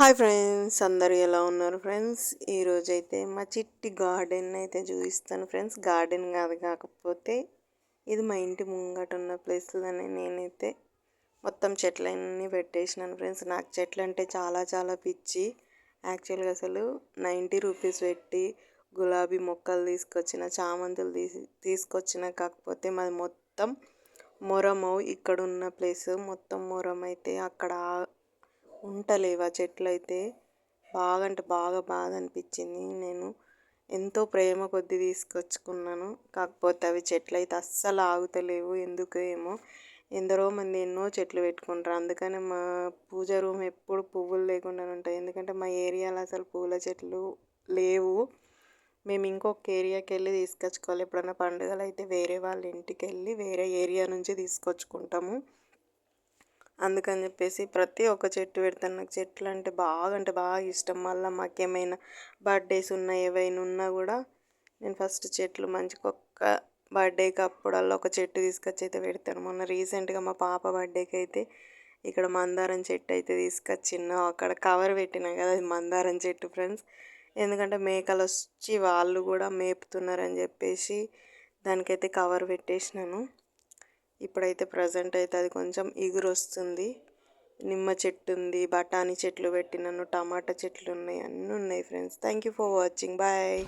Hi friends, అందరు ఎలా ఉన్నారు ఫ్రెండ్స్? ఈరోజైతే మా చిట్టి గార్డెన్ అయితే చూపిస్తాను ఫ్రెండ్స్. గార్డెన్ కాకపోతే ఇది మా ఇంటి ముంగట ఉన్న ప్లేస్లోనే నేనైతే మొత్తం చెట్లన్నీ పెట్టేసినాను ఫ్రెండ్స్. నాకు చెట్లు అంటే చాలా చాలా పిచ్చి. యాక్చువల్గా అసలు 90 రూపీస్ పెట్టి గులాబీ మొక్కలు తీసుకొచ్చిన, చామంతులు తీసుకొచ్చిన, కాకపోతే మాది మొత్తం మొరమవు. ఇక్కడ ఉన్న ప్లేస్ మొత్తం మొరం అయితే అక్కడ ఉంటలేవు ఆ చెట్లు అయితే. బాగా అంటే బాగా బాధ అనిపించింది. నేను ఎంతో ప్రేమ కొద్దీ తీసుకొచ్చుకున్నాను, కాకపోతే అవి చెట్లు అయితే అస్సలు ఆగుతలేవు. ఎందుకు ఏమో. ఎందరో మంది ఎన్నో చెట్లు పెట్టుకుంటారు, అందుకనే మా పూజ రూమ్ ఎప్పుడు పువ్వులు లేకుండా ఉంటాయి. ఎందుకంటే మా ఏరియాలో అసలు పూల చెట్లు లేవు. మేము ఇంకొక ఏరియాకి వెళ్ళి తీసుకొచ్చుకోవాలి. ఎప్పుడన్నా పండుగలు అయితే వేరే వాళ్ళ ఇంటికి వెళ్ళి వేరే ఏరియా నుంచి తీసుకొచ్చుకుంటాము. అందుకని చెప్పేసి ప్రతి ఒక్క చెట్టు పెడతాను. నాకు చెట్లు అంటే బాగా ఇష్టం. మళ్ళీ మాకేమైనా బర్త్డేస్ ఉన్నా ఏవైనా ఉన్నా కూడా నేను ఫస్ట్ చెట్లు మంచిగా ఒక్క బర్త్డేకి అప్పుడల్లా ఒక చెట్టు తీసుకొచ్చి అయితే పెడతాను. మొన్న రీసెంట్గా మా పాప బర్త్డేకి అయితే ఇక్కడ మందారం చెట్టు అయితే తీసుకొచ్చిన. అక్కడ కవర్ పెట్టినా కదా, అది మందారం చెట్టు ఫ్రెండ్స్. ఎందుకంటే మేకలు వచ్చి వాళ్ళు కూడా మేపుతున్నారని చెప్పేసి దానికైతే కవర్ పెట్టేసినాను. ఇప్పుడైతే ప్రజెంట్ అయితే అది కొంచెం ఎగురు వస్తుంది. నిమ్మ చెట్టు ఉంది, బఠానీ చెట్లు పెట్టినాను, టమాటా చెట్లు ఉన్నాయి, అన్నీ ఉన్నాయి friends. Thank you for watching. Bye.